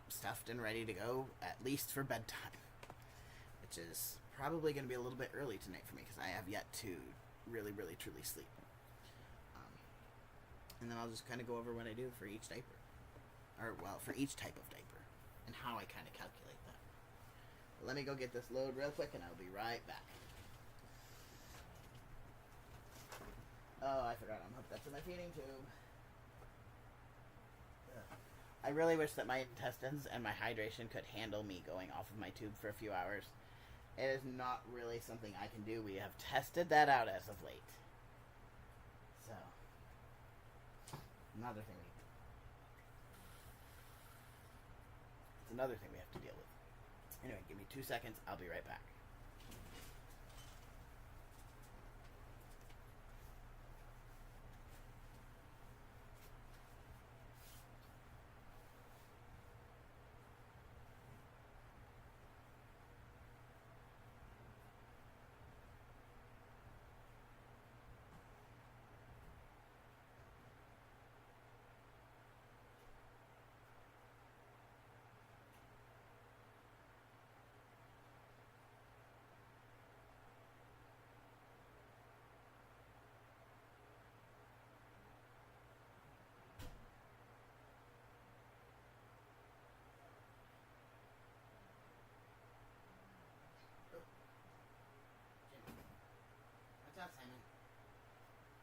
stuffed and ready to go, at least for bedtime. Which is probably going to be a little bit early tonight for me because I have yet to really, really, truly sleep. And then I'll just kind of go over what I do for each diaper. Or, well, for each type of diaper. And how I kind of calculate that. Let me go get this load real quick and I'll be right back. Oh, I forgot I'm hooked up to my feeding tube. Ugh. I really wish that my intestines and my hydration could handle me going off of my tube for a few hours. It is not really something I can do. We have tested that out as of late. So, another thing we have to deal with. Anyway, give me 2 seconds. I'll be right back.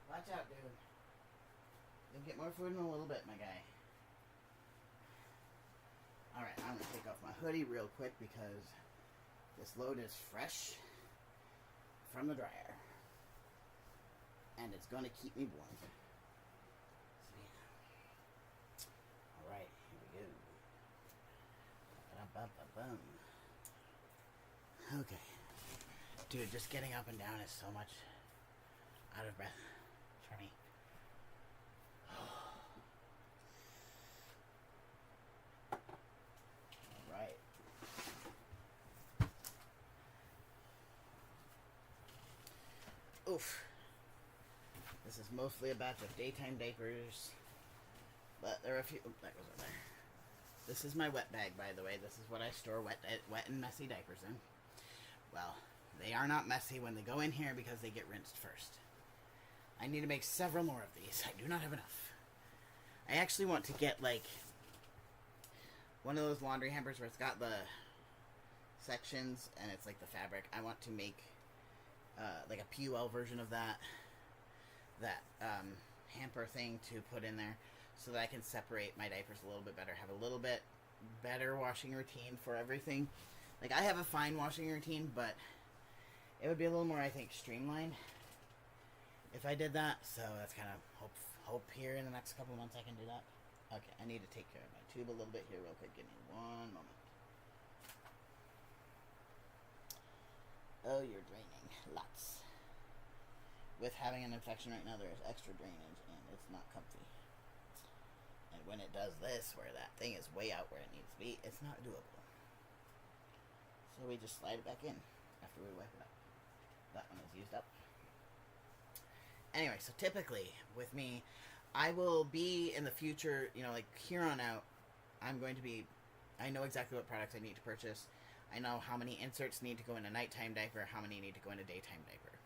Watch out, dude. You'll get more food in a little bit, my guy. Alright, I'm going to take off my hoodie real quick because this load is fresh from the dryer. And it's going to keep me warm. Alright, here we go. Okay. Dude, just getting up and down is so much out of breath for me. Alright. Oof. This is mostly a batch of daytime diapers. But there are a few... Oh, that goes over there. This is my wet bag, by the way. This is what I store wet and messy diapers in. Well, they are not messy when they go in here because they get rinsed first. I need to make several more of these. I do not have enough. I actually want to get, like, one of those laundry hampers where it's got the sections and it's, like, the fabric. I want to make, like, a PUL version of that hamper thing to put in there so that I can separate my diapers a little bit better. Have a little bit better washing routine for everything. Like, I have a fine washing routine, but it would be a little more, I think, streamlined if I did that. So that's kind of hope here in the next couple of months I can do that. Okay, I need to take care of my tube a little bit here real quick. Give me one moment. Oh, you're draining. Lots. With having an infection right now, there is extra drainage, and it's not comfy. And when it does this, where that thing is way out where it needs to be, it's not doable. So we just slide it back in after we wipe it up. That one is used up. Anyway, so typically with me, I will be in the future, like here on out, I know exactly what products I need to purchase. I know how many inserts need to go in a nighttime diaper, how many need to go in a daytime diaper.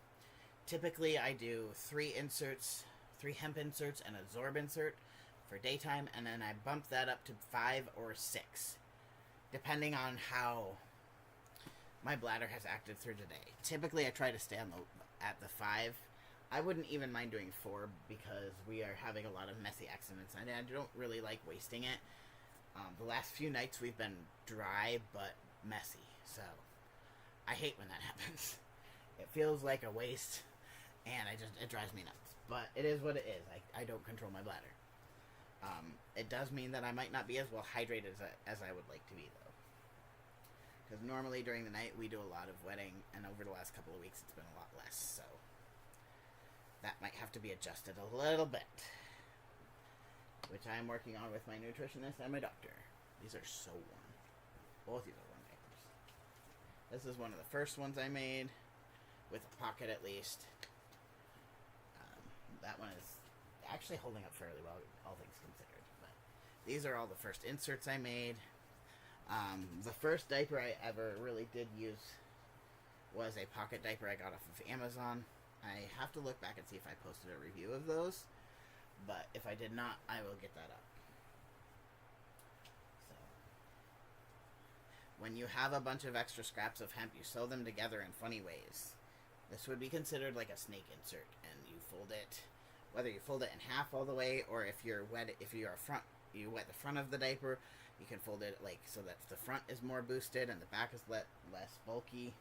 Typically, I do 3 hemp inserts, and a Zorb insert for daytime, and then I bump that up to 5 or 6, depending on how my bladder has acted through today. Typically, I try to stay at the 5. I wouldn't even mind doing 4 because we are having a lot of messy accidents, and I don't really like wasting it. The last few nights we've been dry but messy, so I hate when that happens. It feels like a waste, and it drives me nuts. But it is what it is. I don't control my bladder. It does mean that I might not be as well hydrated as I would like to be, though. Because normally during the night we do a lot of wetting, and over the last couple of weeks it's been a lot less, so that might have to be adjusted a little bit. Which I'm working on with my nutritionist and my doctor. These are so warm. Both these are warm diapers. This is one of the first ones I made, with a pocket at least. That one is actually holding up fairly well, all things considered. But these are all the first inserts I made. The first diaper I ever really did use was a pocket diaper I got off of Amazon. I have to look back and see if I posted a review of those. But if I did not, I will get that up. So, when you have a bunch of extra scraps of hemp, you sew them together in funny ways. This would be considered like a snake insert, and you fold it, whether you fold it in half all the way, or if you wet the front of the diaper, you can fold it like so that the front is more boosted and the back is less bulky.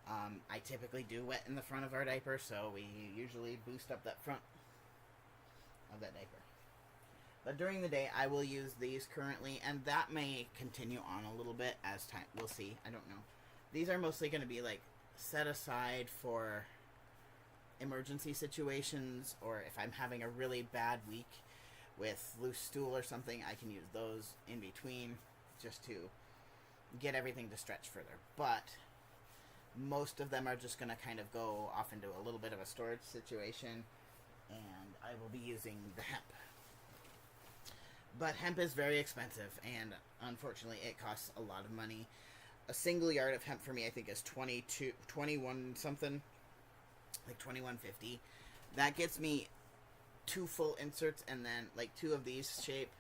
I typically do wet in the front of our diaper, so we usually boost up that front of that diaper. But during the day, I will use these currently, and that may continue on a little bit as time. We'll see. I don't know. These are mostly going to be like set aside for emergency situations, or if I'm having a really bad week with loose stool or something, I can use those in between just to get everything to stretch further. But most of them are just going to kind of go off into a little bit of a storage situation, and I will be using the hemp. But hemp is very expensive, and unfortunately it costs a lot of money. A single yard of hemp for me, I think, is $21 something, like $21.50. That gets me 2 full inserts, and then like 2 of these shape,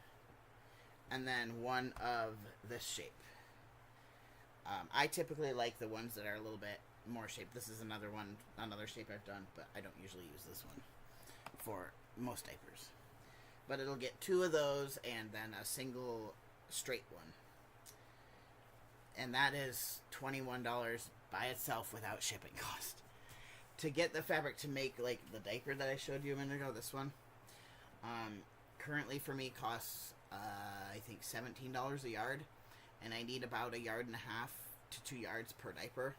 and then 1 of this shape. I typically like the ones that are a little bit more shaped. This is another shape I've done, but I don't usually use this one for most diapers. But it'll get 2 of those and then a single straight one. And that is $21 by itself without shipping cost. To get the fabric to make like the diaper that I showed you a minute ago, this one, currently for me costs I think $17 a yard, and I need about 1.5 yards to 2 yards per diaper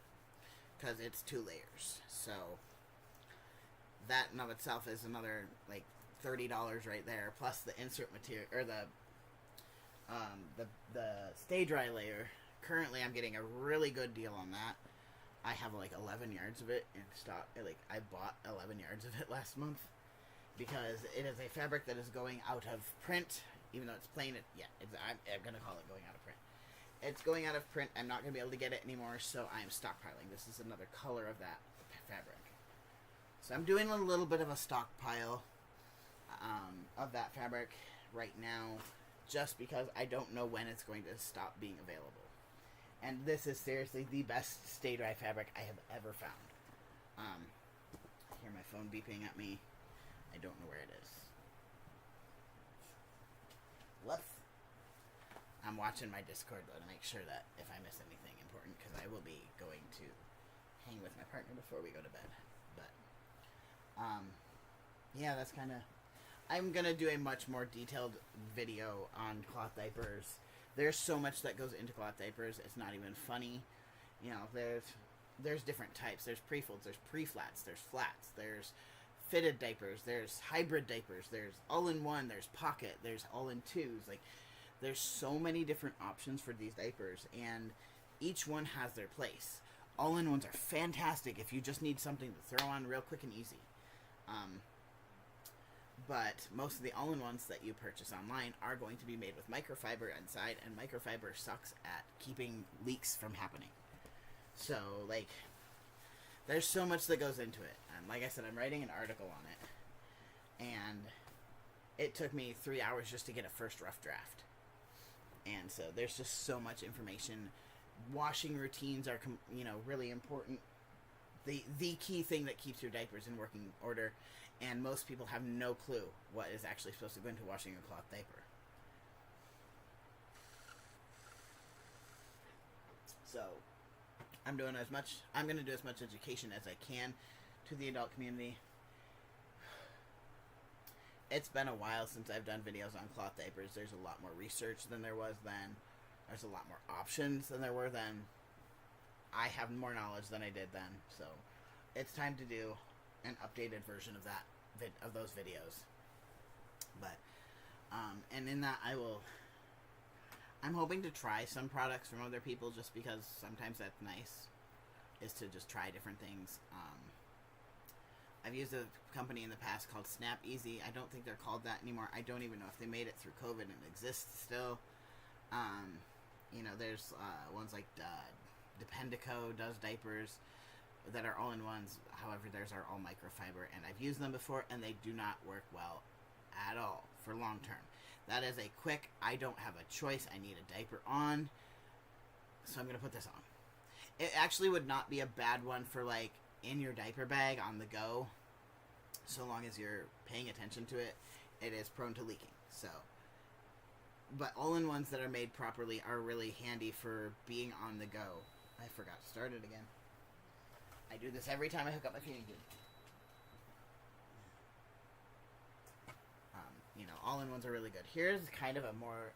because it's 2 layers. So that in of itself is another like $30 right there, plus the insert material or the stay dry layer. Currently, I'm getting a really good deal on that. I have like 11 yards of it in stock. Like I bought 11 yards of it last month because it is a fabric that is going out of print, even though it's plain. I'm gonna call it going out of print. It's going out of print. I'm not gonna be able to get it anymore, so I'm stockpiling. This is another color of that fabric. So I'm doing a little bit of a stockpile of that fabric right now, just because I don't know when it's going to stop being available. And this is seriously the best stay dry fabric I have ever found. I hear my phone beeping at me. I don't know where it is. Whoops. I'm watching my Discord though to make sure that if I miss anything important, because I will be going to hang with my partner before we go to bed. But yeah, that's kind of. I'm gonna do a much more detailed video on cloth diapers. There's so much that goes into cloth diapers. It's not even funny. You know, there's different types. There's pre-folds, there's pre-flats, there's flats, there's fitted diapers, there's hybrid diapers, there's all-in-one, there's pocket, there's all-in-twos. Like, there's so many different options for these diapers, and each one has their place. All-in-ones are fantastic if you just need something to throw on real quick and easy. But most of the all-in-ones that you purchase online are going to be made with microfiber inside, and microfiber sucks at keeping leaks from happening. So, like, there's so much that goes into it. And like I said, I'm writing an article on it. And it took me 3 hours just to get a first rough draft. And so there's just so much information. Washing routines are, really important. The key thing that keeps your diapers in working order. And most people have no clue what is actually supposed to go into washing a cloth diaper. So, I'm going to do as much education as I can to the adult community. It's been a while since I've done videos on cloth diapers. There's a lot more research than there was then. There's a lot more options than there were then. I have more knowledge than I did then. So, it's time to do an updated version of that, of those videos. But, and in that I'm hoping to try some products from other people just because sometimes that's nice, is to just try different things. I've used a company in the past called Snap Easy. I don't think they're called that anymore. I don't even know if they made it through COVID and exists still. There's ones like Dependico does diapers that are all-in-ones. However, theirs are all microfiber, and I've used them before, and they do not work well at all for long term. That is a quick, I don't have a choice, I need a diaper on, so I'm going to put this on. It actually would not be a bad one for, like, in your diaper bag on the go, so long as you're paying attention to it. It is prone to leaking, so. But all-in-ones that are made properly are really handy for being on the go. I forgot to start it again. I do this every time I hook up my feeding tube. All-in-ones are really good. Here's kind of a more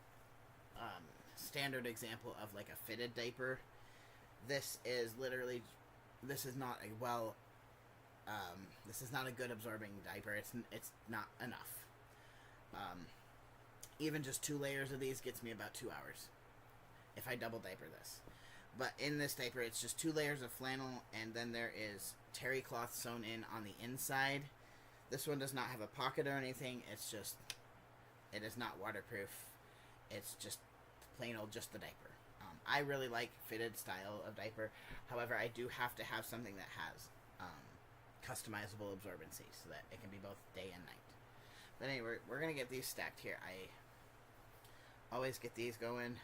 standard example of like a fitted diaper. This is not a good absorbing diaper. It's not enough. Even just 2 layers of these gets me about 2 hours if I double diaper this. But in this diaper, it's just 2 layers of flannel, and then there is terry cloth sewn in on the inside. This one does not have a pocket or anything. It is not waterproof. It's just plain old just the diaper. I really like fitted style of diaper. However, I do have to have something that has customizable absorbency so that it can be both day and night. But anyway, we're going to get these stacked here. I always get these going.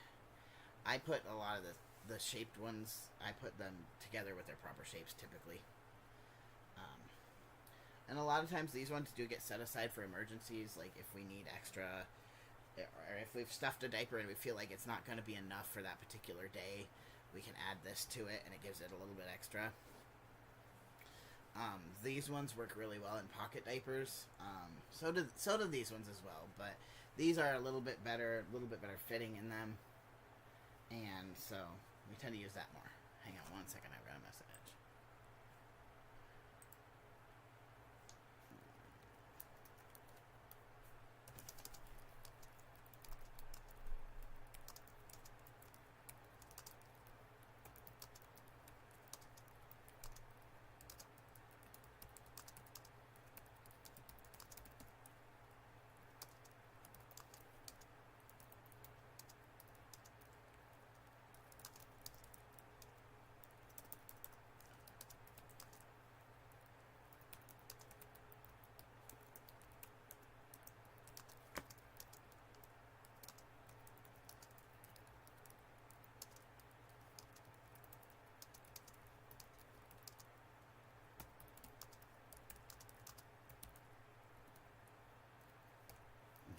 I put a lot of the shaped ones, I put them together with their proper shapes typically. And a lot of times these ones do get set aside for emergencies, like if we need extra, or if we've stuffed a diaper and we feel like it's not going to be enough for that particular day, we can add this to it and it gives it a little bit extra. These ones work really well in pocket diapers. So do these ones as well, but these are a little bit better fitting in them, and so we tend to use that more. Hang on one second, I've got a message.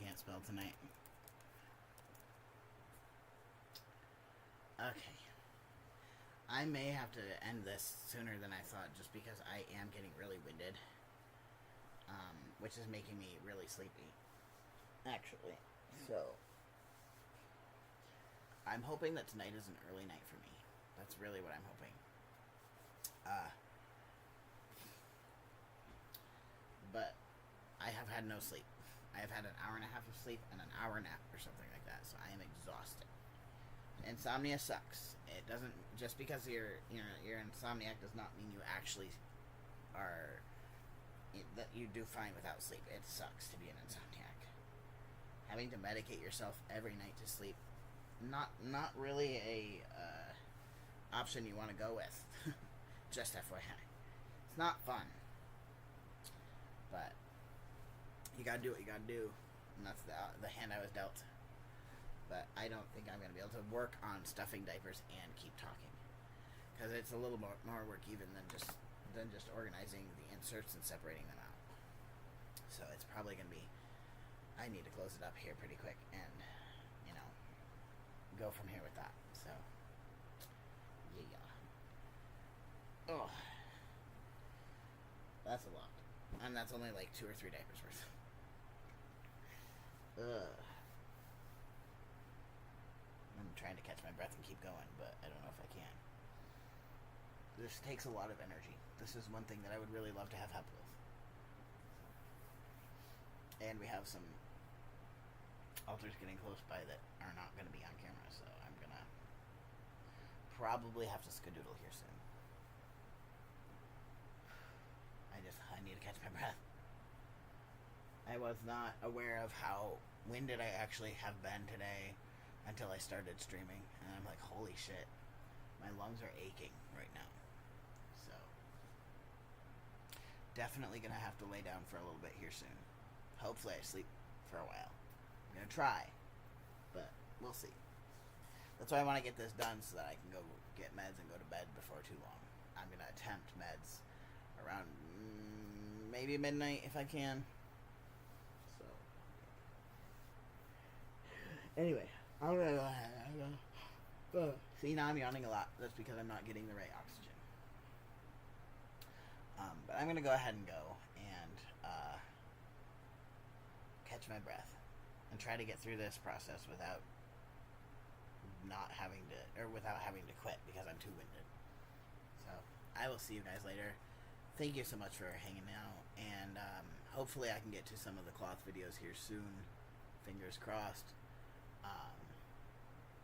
Can't spell tonight. Okay. I may have to end this sooner than I thought just because I am getting really winded. Which is making me really sleepy. Actually. So, I'm hoping that tonight is an early night for me. That's really what I'm hoping. Uh, but I have had no sleep. I have had an hour and a half of sleep and an hour nap or something like that, so I am exhausted. Insomnia sucks. It doesn't just because you're insomniac does not mean you actually are that you do fine without sleep. It sucks to be an insomniac. Having to medicate yourself every night to sleep, not really a option you want to go with. Just FYI, it's not fun, but you gotta do what you gotta do, and that's the hand I was dealt. But I don't think I'm gonna be able to work on stuffing diapers and keep talking, because it's a little more work even than just organizing the inserts and separating them out. So it's probably gonna be. I need to close it up here pretty quick and go from here with that. So yeah. Oh, that's a lot, and that's only like 2 or 3 diapers worth. Ugh. I'm trying to catch my breath and keep going, but I don't know if I can. This takes a lot of energy. This is one thing that I would really love to have help with. And we have some altars getting close by that are not going to be on camera, so I'm going to probably have to skedoodle here soon. I need to catch my breath. I was not aware of how winded I actually have been today until I started streaming, and I'm like, holy shit, my lungs are aching right now. So definitely gonna have to lay down for a little bit here soon. Hopefully I sleep for a while. I'm gonna try, but we'll see. That's why I want to get this done so that I can go get meds and go to bed before too long. I'm gonna attempt meds around maybe midnight if I can. So anyway, I'm gonna go ahead. See, now I'm yawning a lot. That's because I'm not getting the right oxygen. But I'm gonna go ahead and go and catch my breath and try to get through this process without having to quit because I'm too winded. So I will see you guys later. Thank you so much for hanging out, and hopefully I can get to some of the cloth videos here soon. Fingers crossed.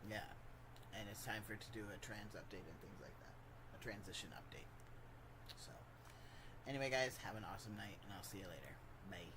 Yeah, and it's time for it to do a trans update and things like that. A transition update. So, anyway guys, have an awesome night, and I'll see you later. Bye.